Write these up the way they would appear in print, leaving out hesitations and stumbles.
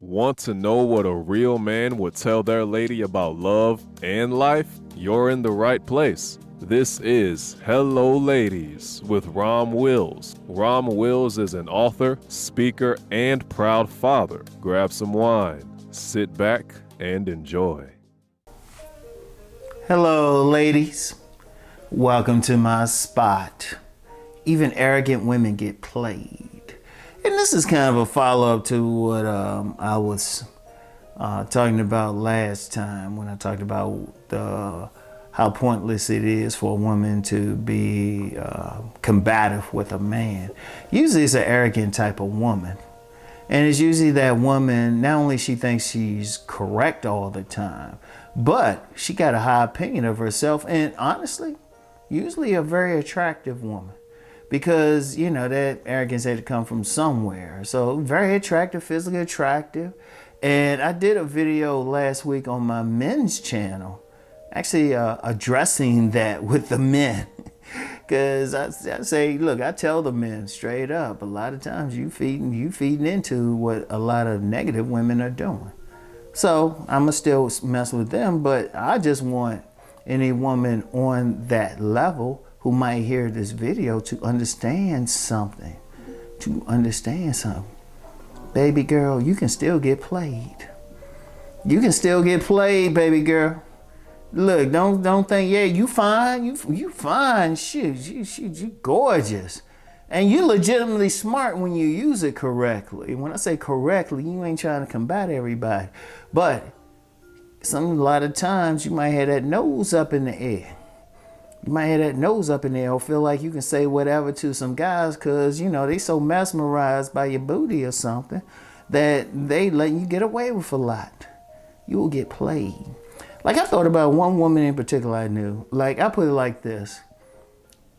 Want to know what a real man would tell their lady about love and life? You're in the right place. This is Hello Ladies with Rom Wills. Rom Wills is an author, speaker, and proud father. Grab some wine, sit back, and enjoy. Hello, ladies. Welcome to my spot. Even arrogant women get played. And this is kind of a follow-up to what I was talking about last time when I talked about how pointless it is for a woman to be combative with a man. Usually it's an arrogant type of woman. And it's usually that woman, not only she thinks she's correct all the time, but she got a high opinion of herself. And honestly, usually a very attractive woman. Because, you know, that arrogance had to come from somewhere. So very attractive, physically attractive. And I did a video last week on my men's channel, actually addressing that with the men. Because I say, look, I tell the men straight up, a lot of times you feeding into what a lot of negative women are doing. So I'm going to still mess with them, but I just want any woman on that level who might hear this video to understand something. Baby girl, you can still get played. You can still get played, baby girl. Look, don't think, yeah, you fine. You fine. Shit, you gorgeous. And you legitimately smart when you use it correctly. When I say correctly, you ain't trying to combat everybody. But a lot of times you might have that nose up in the air. You might have that nose up in there or feel like you can say whatever to some guys because, you know, they so mesmerized by your booty or something that they let you get away with a lot. You will get played. Like I thought about one woman in particular I knew. Like I put it like this.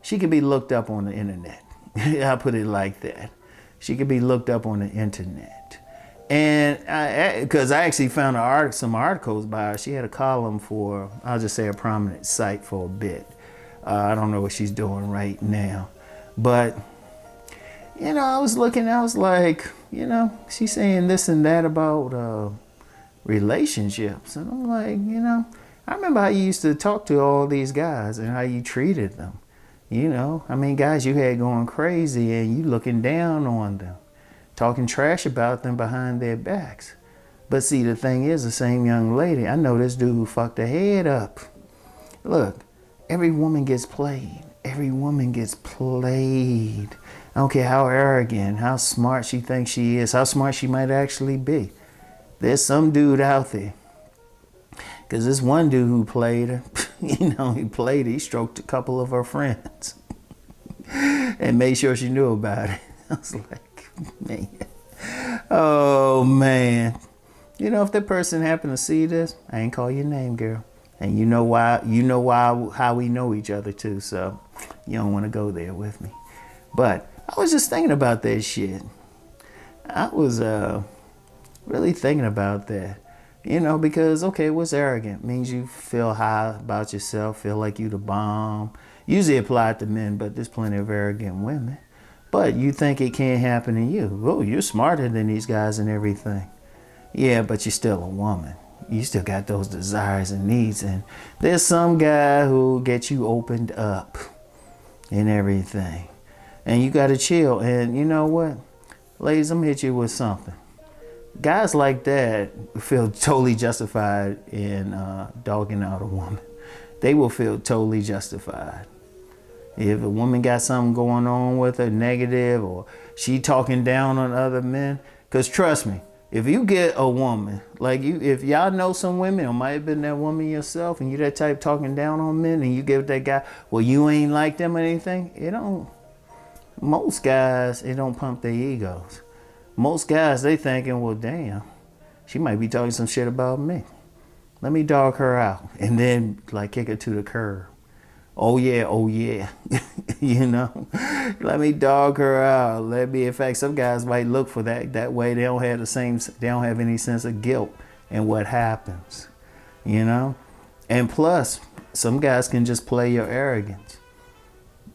She could be looked up on the internet. I put it like that. She could be looked up on the internet. And because I actually found some articles by her. She had a column for, I'll just say a prominent site for a bit. I don't know what she's doing right now. But, you know, I was like, you know, she's saying this and that about relationships. And I'm like, you know, I remember how you used to talk to all these guys and how you treated them. You know, I mean, guys you had going crazy and you looking down on them, talking trash about them behind their backs. But see, the thing is, the same young lady, I know this dude who fucked her head up. Look. Every woman gets played. Every woman gets played. I don't care how arrogant, how smart she thinks she is, how smart she might actually be. There's some dude out there. Because this one dude who played her, you know, he stroked a couple of her friends and made sure she knew about it. I was like, man. Oh, man. You know, if that person happened to see this, I ain't call your name, girl. And you know how we know each other too, so you don't want to go there with me. But I was just thinking about that shit. I was really thinking about that. You know, because, okay, what's arrogant? Means you feel high about yourself, feel like you the bomb. Usually applied to men, but there's plenty of arrogant women. But you think it can't happen to you. Oh, you're smarter than these guys and everything. Yeah, but you're still a woman. You still got those desires and needs. And there's some guy who gets you opened up and everything. And you got to chill. And you know what? Ladies, I'm going to hit you with something. Guys like that feel totally justified in dogging out a woman. They will feel totally justified. If a woman got something going on with her, negative, or she talking down on other men. Because trust me, if you get a woman, like if y'all know some women, or might have been that woman yourself, and you that type talking down on men, and you give that guy, well, you ain't like them or anything, most guys, it don't pump their egos. Most guys, they thinking, well, damn, she might be talking some shit about me. Let me dog her out. And then, like, kick her to the curb. Oh yeah. You know, let me dog her out. In fact, some guys might look for that. That way they don't have any sense of guilt in what happens, you know? And plus, some guys can just play your arrogance.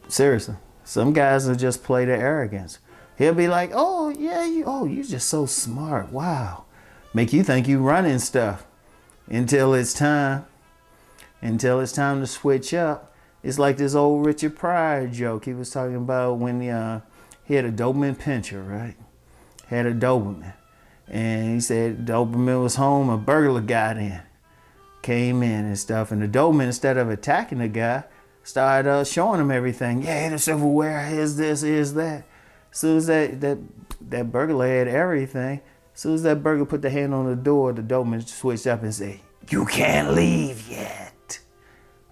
Seriously, some guys will just play the arrogance. He'll be like, oh yeah, you just so smart. Wow. Make you think you running stuff until it's time. Until it's time to switch up. It's like this old Richard Pryor joke he was talking about when he had a Doberman Pinscher, right? Had a Doberman. And he said Doberman was home, a burglar got in. Came in and stuff. And the Doberman, instead of attacking the guy, started showing him everything. Yeah, the silverware, here's this, here's that. As soon as that burglar had everything, as soon as that burglar put the hand on the door, the Doberman switched up and said, "You can't leave yet.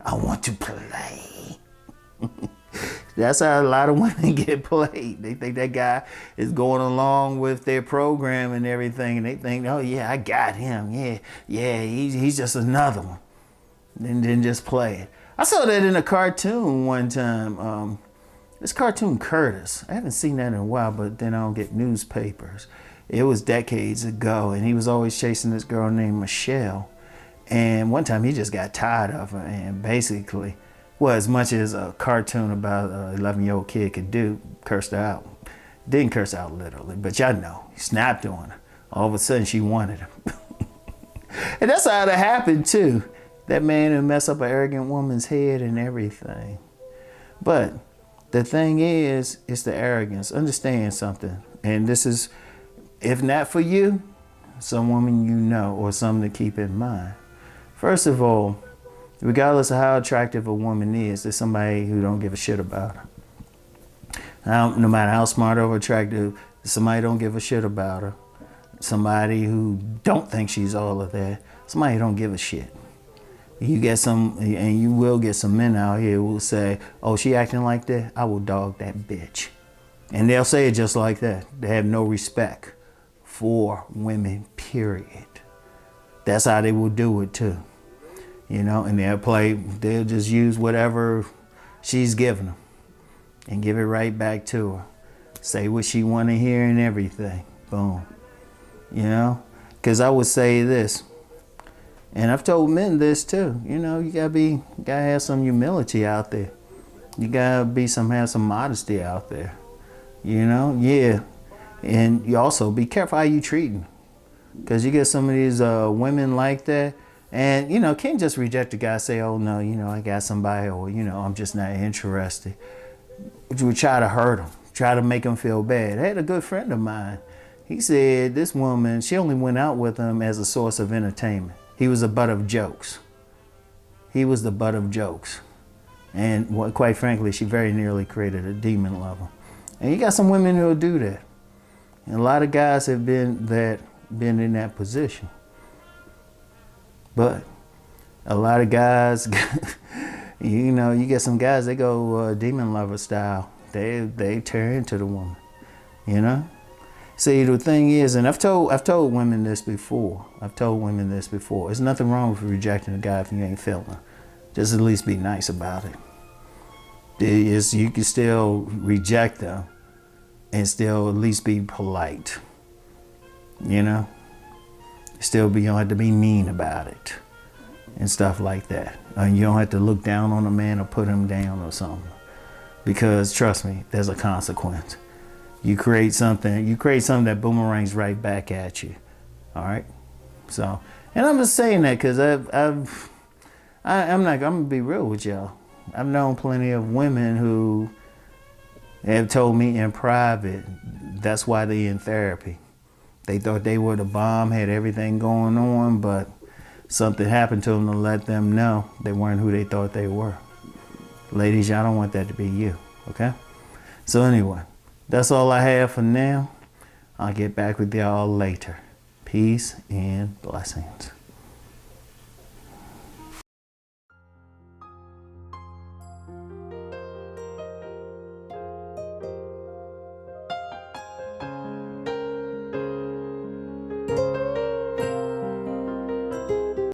I want to play." That's how a lot of women get played. They think that guy is going along with their program and everything, and they think, "Oh yeah, I got him. Yeah, he's just another one." And then just play it. I saw that in a cartoon one time. This cartoon Curtis. I haven't seen that in a while, but then I don't get newspapers. It was decades ago, and he was always chasing this girl named Michelle. And one time he just got tired of her, and basically, well, as much as a cartoon about an 11-year-old kid could do, cursed her out. Didn't curse her out literally, but y'all know, he snapped on her. All of a sudden, she wanted him. And that's how it happened, too. That man who messed up an arrogant woman's head and everything. But the thing is, it's the arrogance. Understand something. And this is, if not for you, some woman you know, or something to keep in mind. First of all, regardless of how attractive a woman is, there's somebody who don't give a shit about her. No matter how smart or attractive, somebody don't give a shit about her. Somebody who don't think she's all of that. Somebody who don't give a shit. You get some, and you will get some men out here who will say, "Oh, she acting like that? I will dog that bitch." And they'll say it just like that. They have no respect for women, period. That's how they will do it too. You know, and they'll just use whatever she's giving them and give it right back to her. Say what she want to hear and everything. Boom. You know, because I would say this, and I've told men this too. You know, you gotta have some humility out there. You gotta have some modesty out there. You know, yeah. And you also be careful how you treating, because you get some of these women like that, and you know, can't just reject a guy, say, "Oh no, you know, I got somebody," or you know, "I'm just not interested." You would try to hurt him, try to make him feel bad. I had a good friend of mine. He said this woman, she only went out with him as a source of entertainment. He was the butt of jokes. He was the butt of jokes. And quite frankly, she very nearly created a demon lover. And you got some women who'll do that. And a lot of guys have been in that position. But a lot of guys, you know, you get some guys, they go demon lover style. They tear into the woman, you know? See, the thing is, and I've told women this before. There's nothing wrong with rejecting a guy if you ain't feeling him. Just at least be nice about it. You can still reject them and still at least be polite. You know? You don't have to be mean about it and stuff like that. And you don't have to look down on a man or put him down or something. Because trust me, there's a consequence. You create something that boomerangs right back at you. All right? So, and I'm just saying that because I'm gonna be real with y'all. I've known plenty of women who have told me in private that's why they're in therapy. They thought they were the bomb, had everything going on, but something happened to them to let them know they weren't who they thought they were. Ladies, y'all don't want that to be you, okay? So anyway, that's all I have for now. I'll get back with y'all later. Peace and blessings.